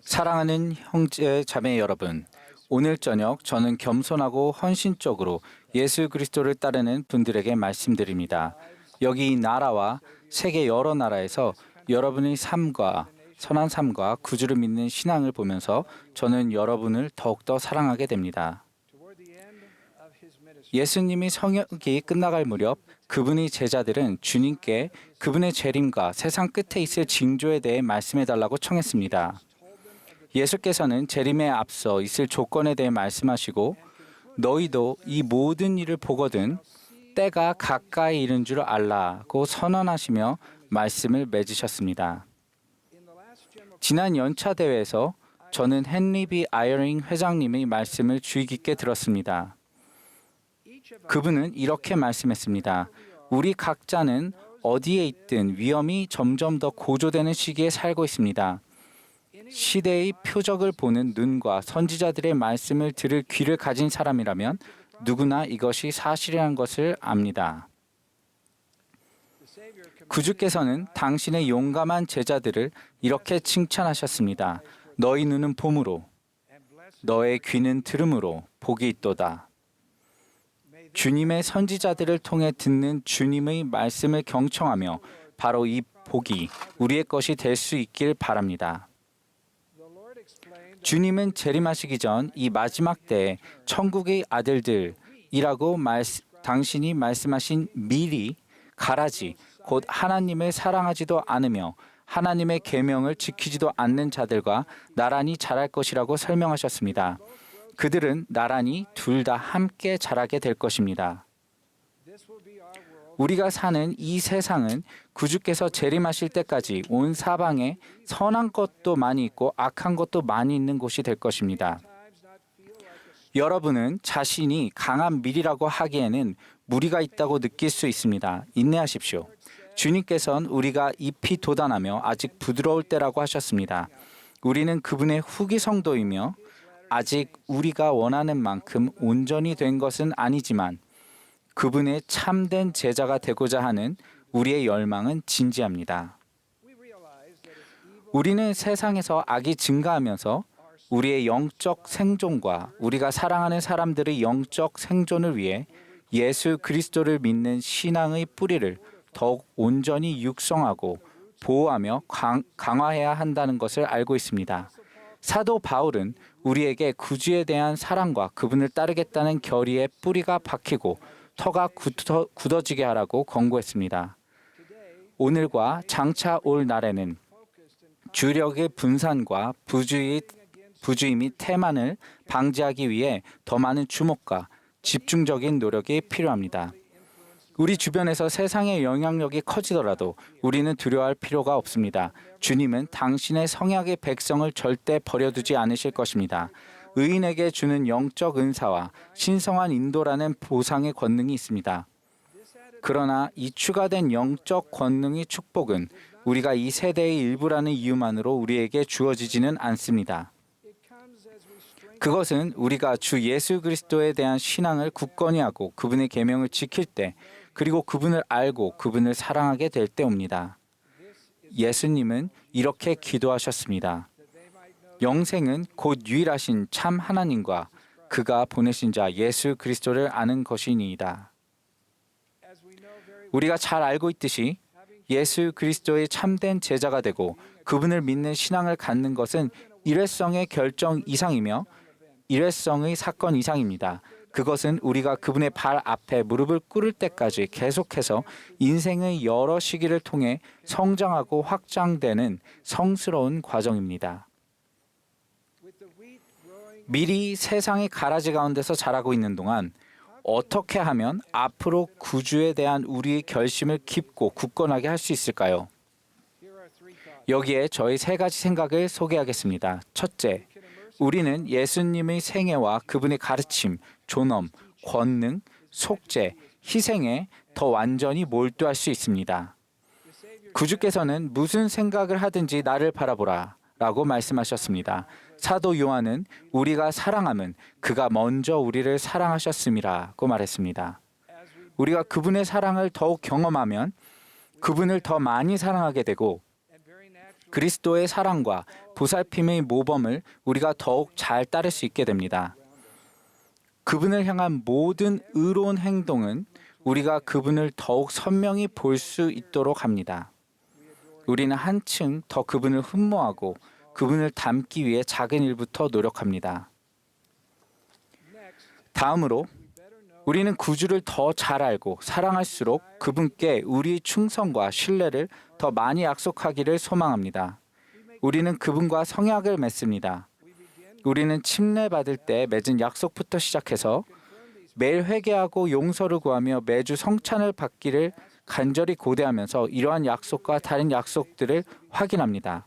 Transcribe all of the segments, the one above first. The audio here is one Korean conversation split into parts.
사랑하는 형제 자매 여러분, 오늘 저녁 저는 겸손하고 헌신적으로 예수 그리스도를 따르는 분들에게 말씀드립니다. 여기 이 나라와 세계 여러 나라에서 여러분의 삶과 선한 삶과 구주를 믿는 신앙을 보면서 저는 여러분을 더욱더 사랑하게 됩니다. 예수님이 성역이 끝나갈 무렵 그분의 제자들은 주님께 그분의 재림과 세상 끝에 있을 징조에 대해 말씀해달라고 청했습니다. 예수께서는 재림에 앞서 있을 조건에 대해 말씀하시고 너희도 이 모든 일을 보거든 때가 가까이 이른 줄 알라고 선언하시며 말씀을 맺으셨습니다. 지난 연차 대회에서 저는 헨리 B. 아이어링 회장님의 말씀을 주의 깊게 들었습니다. 그분은 이렇게 말씀했습니다. 우리 각자는 어디에 있든 위험이 점점 더 고조되는 시기에 살고 있습니다. 시대의 표적을 보는 눈과 선지자들의 말씀을 들을 귀를 가진 사람이라면 누구나 이것이 사실이라는 것을 압니다. 구주께서는 당신의 용감한 제자들을 이렇게 칭찬하셨습니다. 너희 눈은 봄으로, 너의 귀는 들음으로 복이 있도다. 주님의 선지자들을 통해 듣는 주님의 말씀을 경청하며 바로 이 복이 우리의 것이 될 수 있길 바랍니다. 주님은 재림하시기 전 이 마지막 때에 천국의 아들들이라고 당신이 말씀하신 미리 가라지 곧 하나님을 사랑하지도 않으며 하나님의 계명을 지키지도 않는 자들과 나란히 자랄 것이라고 설명하셨습니다. 그들은 나란히 둘 다 함께 자라게 될 것입니다. 우리가 사는 이 세상은 구주께서 재림하실 때까지 온 사방에 선한 것도 많이 있고 악한 것도 많이 있는 곳이 될 것입니다. 여러분은 자신이 강한 밀이라고 하기에는 무리가 있다고 느낄 수 있습니다. 인내하십시오. 주님께서는 우리가 잎이 돋아나며 아직 부드러울 때라고 하셨습니다. 우리는 그분의 후기 성도이며 아직 우리가 원하는 만큼 온전히 된 것은 아니지만 그분의 참된 제자가 되고자 하는 우리의 열망은 진지합니다. 우리는 세상에서 악이 증가하면서 우리의 영적 생존과 우리가 사랑하는 사람들의 영적 생존을 위해 예수 그리스도를 믿는 신앙의 뿌리를 더욱 온전히 육성하고 보호하며 강화해야 한다는 것을 알고 있습니다. 사도 바울은 우리에게 구주에 대한 사랑과 그분을 따르겠다는 결의의 뿌리가 박히고 터가 굳어지게 하라고 권고했습니다. 오늘과 장차 올 날에는 주력의 분산과 부주의 및 태만을 방지하기 위해 더 많은 주목과 집중적인 노력이 필요합니다. 우리 주변에서 세상의 영향력이 커지더라도 우리는 두려워할 필요가 없습니다. 주님은 당신의 성약의 백성을 절대 버려두지 않으실 것입니다. 의인에게 주는 영적 은사와 신성한 인도라는 보상의 권능이 있습니다. 그러나 이 추가된 영적 권능의 축복은 우리가 이 세대의 일부라는 이유만으로 우리에게 주어지지는 않습니다. 그것은 우리가 주 예수 그리스도에 대한 신앙을 굳건히 하고 그분의 계명을 지킬 때 그리고 그분을 알고 그분을 사랑하게 될 때 옵니다. 예수님은 이렇게 기도하셨습니다. 영생은 곧 유일하신 참 하나님과 그가 보내신 자 예수 그리스도를 아는 것이니이다. 우리가 잘 알고 있듯이 예수 그리스도의 참된 제자가 되고 그분을 믿는 신앙을 갖는 것은 일회성의 결정 이상이며 일회성의 사건 이상입니다. 그것은 우리가 그분의 발 앞에 무릎을 꿇을 때까지 계속해서 인생의 여러 시기를 통해 성장하고 확장되는 성스러운 과정입니다. 밀이 세상의 가라지 가운데서 자라고 있는 동안 어떻게 하면 앞으로 구주에 대한 우리의 결심을 깊고 굳건하게 할 수 있을까요? 여기에 저희 세 가지 생각을 소개하겠습니다. 첫째, 우리는 예수님의 생애와 그분의 가르침, 존엄, 권능, 속죄, 희생에 더 완전히 몰두할 수 있습니다. 구주께서는 무슨 생각을 하든지 나를 바라보라 라고 말씀하셨습니다. 사도 요한은 우리가 사랑함은 그가 먼저 우리를 사랑하셨음이라고 말했습니다. 우리가 그분의 사랑을 더욱 경험하면 그분을 더 많이 사랑하게 되고 그리스도의 사랑과 보살핌의 모범을 우리가 더욱 잘 따를 수 있게 됩니다. 그분을 향한 모든 의로운 행동은 우리가 그분을 더욱 선명히 볼 수 있도록 합니다. 우리는 한층 더 그분을 흠모하고 그분을 닮기 위해 작은 일부터 노력합니다. 다음으로 우리는 구주를 더 잘 알고 사랑할수록 그분께 우리의 충성과 신뢰를 더 많이 약속하기를 소망합니다. 우리는 그분과 성약을 맺습니다. 우리는 침례받을 때 맺은 약속부터 시작해서 매일 회개하고 용서를 구하며 매주 성찬을 받기를 간절히 고대하면서 이러한 약속과 다른 약속들을 확인합니다.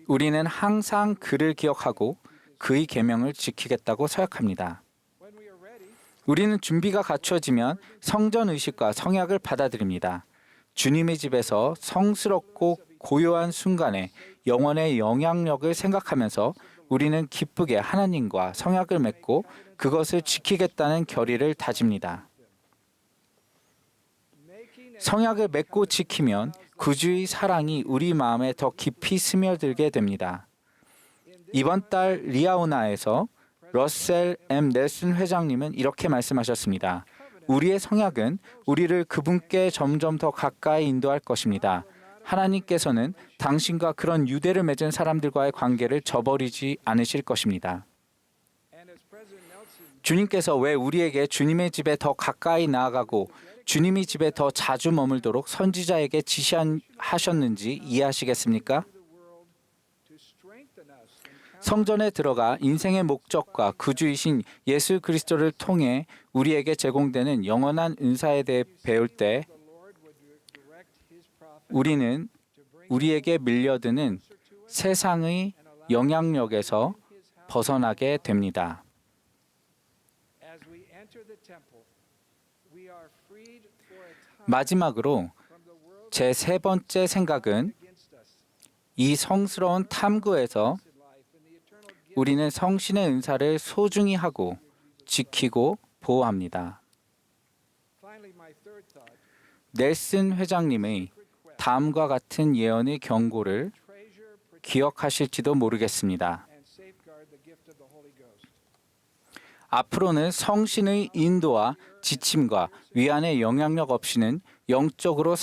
우리는 항상 그를 기억하고 그의 계명을 지키겠다고 서약합니다. 우리는 준비가 갖추어지면 성전 의식과 성약을 받아들입니다. 주님의 집에서 성스럽고 고요한 순간에 영혼의 영향력을 생각하면서 우리는 기쁘게 하나님과 성약을 맺고 그것을 지키겠다는 결의를 다집니다. 성약을 맺고 지키면 구주의 사랑이 우리 마음에 더 깊이 스며들게 됩니다. 이번 달 리아오나에서 러셀 M. 넬슨 회장님은 이렇게 말씀하셨습니다. 우리의 성약은 우리를 그분께 점점 더 가까이 인도할 것입니다. 하나님께서는 당신과 그런 유대를 맺은 사람들과의 관계를 저버리지 않으실 것입니다. 주님께서 왜 우리에게 주님의 집에 더 가까이 나아가고 주님의 집에 더 자주 머물도록 선지자에게 지시하셨는지 이해하시겠습니까? 성전에 들어가 인생의 목적과 구주이신 예수 그리스도를 통해 우리에게 제공되는 영원한 은사에 대해 배울 때 우리는 우리에게 밀려드는 세상의 영향력에서 벗어나게 됩니다. 마지막으로 제 세 번째 생각은 이 성스러운 탐구에서 우리는 성신의 은사를 소중히 하고 지키고 보호합니다. 넬슨 회장님의 다음과 같은 예언의 경고를 기억하실지도 모르겠습니다. 앞으로는 성신의 인도와 지침과 위안의 영향력 없이는 영적으로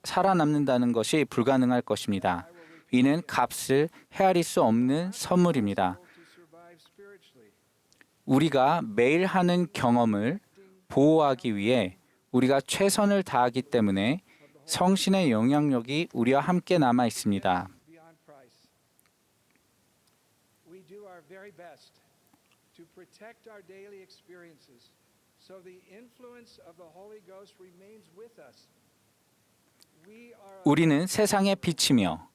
살아남는다는 것이 불가능할 것입니다. 이는 값을 헤아릴 수 없는 선물입니다. 우리가 매일 하는 경험을 보호하기 위해 우리가 최선을 다하기 때문에 성신의 영향력이 우리와 함께 남아 있습니다. 우리는 세상의 빛이며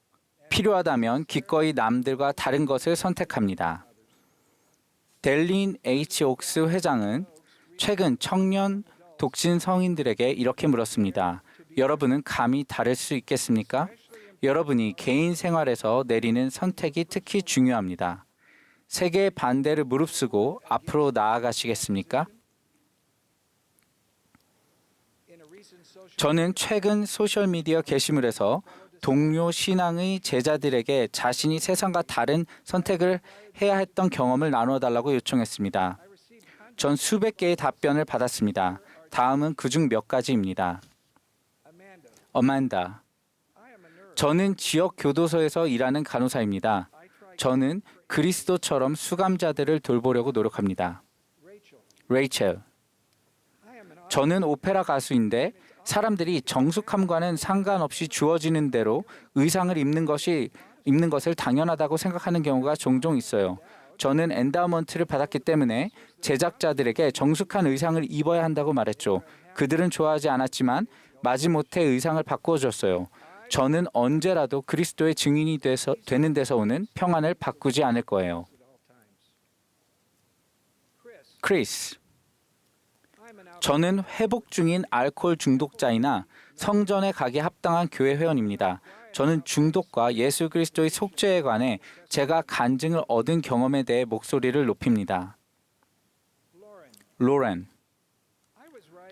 필요하다면 기꺼이 남들과 다른 것을 선택합니다. 델린 H. 옥스 회장은 최근 청년 독신 성인들에게 이렇게 물었습니다. 여러분은 감히 다를 수 있겠습니까? 여러분이 개인 생활에서 내리는 선택이 특히 중요합니다. 세계의 반대를 무릅쓰고 앞으로 나아가시겠습니까? 저는 최근 소셜미디어 게시물에서 동료 신앙의 제자들에게 자신이 세상과 다른 선택을 해야 했던 경험을 나눠달라고 요청했습니다. 전 수백 개의 답변을 받았습니다. 다음은 그중 몇 가지입니다. 어만다. 저는 지역 교도소에서 일하는 간호사입니다. 저는 그리스도처럼 수감자들을 돌보려고 노력합니다. 레이첼. 저는 오페라 가수인데 사람들이 정숙함과는 상관없이 주어지는 대로 의상을 입는 것을 당연하다고 생각하는 경우가 종종 있어요. 저는 엔다우먼트를 받았기 때문에 제작자들에게 정숙한 의상을 입어야 한다고 말했죠. 그들은 좋아하지 않았지만 마지못해 의상을 바꾸어 줬어요. 저는 언제라도 그리스도의 증인이 되는 데서 오는 평안을 바꾸지 않을 거예요. 크리스. 저는 회복 중인 알코올 중독자이나 성전에 가기 합당한 교회 회원입니다. 저는 중독과 예수 그리스도의 속죄에 관해 제가 간증을 얻은 경험에 대해 목소리를 높입니다. 로렌.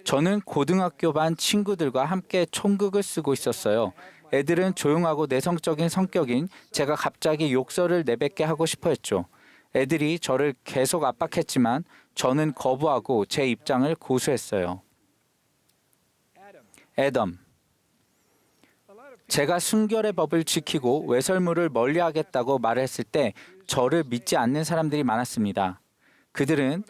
저는 고등학교 반 친구들과 함께 총극을 쓰고 있었어요. 애들은 조용하고 내성적인 성격인 제가 갑자기 욕설을 내뱉게 하고 싶어 했죠. 애들이 저를 계속 압박했지만 저는 거부하고 제 입장을 고수했어요. 애덤. 제가 순결의 법을 지키고 외설물을 멀리하겠다고 말했을 때 저를 믿지 않는 사람들이 많았습니다. 그들은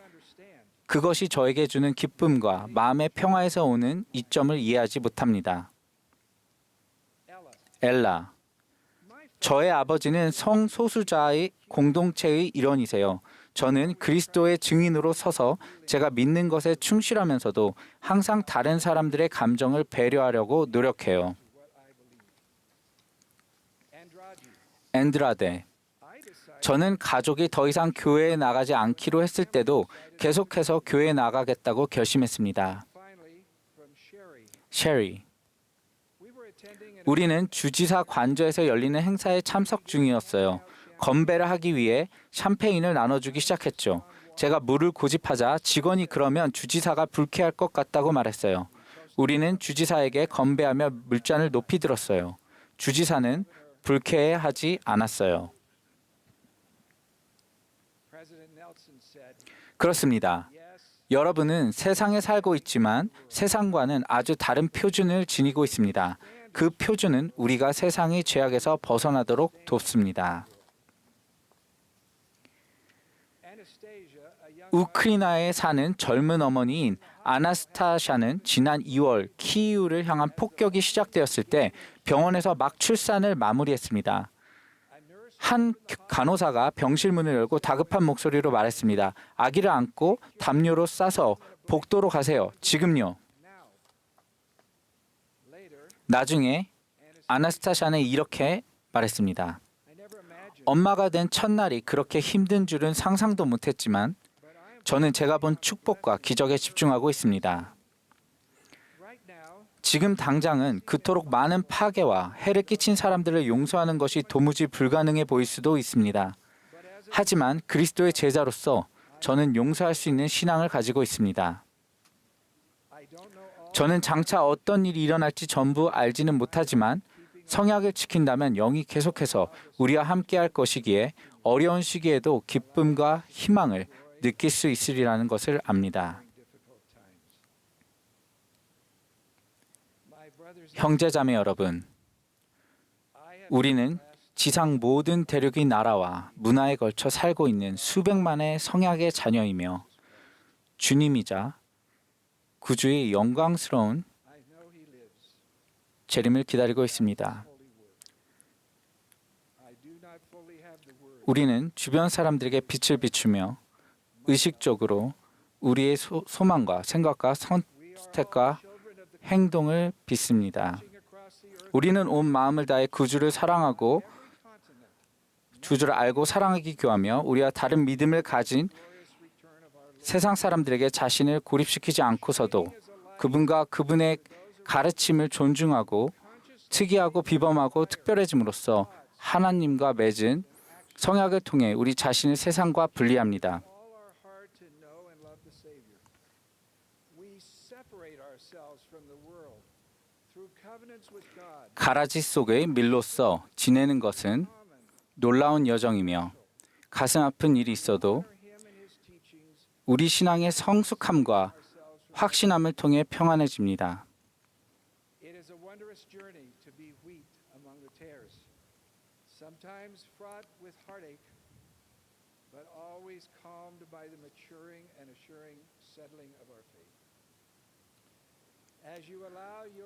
그것이 저에게 주는 기쁨과 마음의 평화에서 오는 이점을 이해하지 못합니다. 엘라. 저의 아버지는 성소수자의 공동체의 일원이세요. 저는 그리스도의 증인으로 서서 제가 믿는 것에 충실하면서도 항상 다른 사람들의 감정을 배려하려고 노력해요. 앤드라데. 저는 가족이 더 이상 교회에 나가지 않기로 했을 때도 계속해서 교회에 나가겠다고 결심했습니다. 셰리. 우리는 주지사 관저에서 열리는 행사에 참석 중이었어요. 건배를 하기 위해 샴페인을 나눠주기 시작했죠. 제가 물을 고집하자 직원이 그러면 주지사가 불쾌할 것 같다고 말했어요. 우리는 주지사에게 건배하며 물잔을 높이 들었어요. 주지사는 불쾌해하지 않았어요. 그렇습니다. 여러분은 세상에 살고 있지만 세상과는 아주 다른 표준을 지니고 있습니다. 그 표준은 우리가 세상의 죄악에서 벗어나도록 돕습니다. 우크라이나에 사는 젊은 어머니인 아나스타샤는 지난 2월 키이우를 향한 폭격이 시작되었을 때 병원에서 막 출산을 마무리했습니다. 한 간호사가 병실 문을 열고 다급한 목소리로 말했습니다. 아기를 안고 담요로 싸서 복도로 가세요. 지금요. 나중에 아나스타샤는 이렇게 말했습니다. 엄마가 된 첫날이 그렇게 힘든 줄은 상상도 못했지만 저는 제가 본 축복과 기적에 집중하고 있습니다. 지금 당장은 그토록 많은 파괴와 해를 끼친 사람들을 용서하는 것이 도무지 불가능해 보일 수도 있습니다. 하지만 그리스도의 제자로서 저는 용서할 수 있는 신앙을 가지고 있습니다. 저는 장차 어떤 일이 일어날지 전부 알지는 못하지만 성약을 지킨다면 영이 계속해서 우리와 함께할 것이기에 어려운 시기에도 기쁨과 희망을 느낄 수 있으리라는 것을 압니다. 형제자매 여러분, 우리는 지상 모든 대륙의 나라와 문화에 걸쳐 살고 있는 수백만의 성약의 자녀이며 주님이자 구주의 영광스러운 재림을 기다리고 있습니다. 우리는 주변 사람들에게 빛을 비추며 의식적으로 우리의 소망과 생각과 선택과 행동을 빚습니다. 우리는 온 마음을 다해 구주를 사랑하고 주주를 알고 사랑하기 교하며 우리와 다른 믿음을 가진 세상 사람들에게 자신을 고립시키지 않고서도 그분과 그분의 가르침을 존중하고 특이하고 비범하고 특별해짐으로써 하나님과 맺은 성약을 통해 우리 자신을 세상과 분리합니다. 가라지 속의 밀로써 지내는 것은 놀라운 여정이며 가슴 아픈 일이 있어도 우리 신앙의 성숙함과 확신함을 통해 평안해집니다.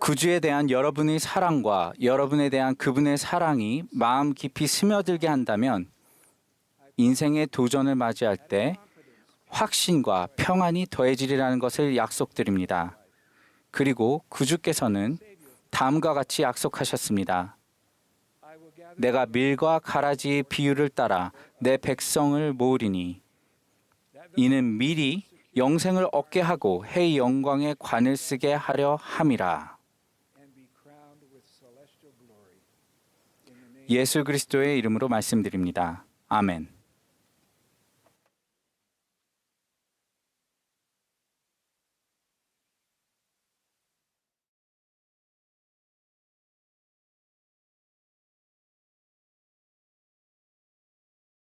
구주에 대한 여러분의 사랑과 여러분에 대한 그분의 사랑이 마음 깊이 스며들게 한다면 인생의 도전을 맞이할 때 확신과 평안이 더해지리라는 것을 약속드립니다. 그리고 구주께서는 다음과 같이 약속하셨습니다. 내가 밀과 가라지의 비유를 따라 내 백성을 모으리니 이는 밀이 영생을 얻게 하고 해의 영광에 관을 쓰게 하려 함이라. 예수 그리스도의 이름으로 말씀드립니다. 아멘.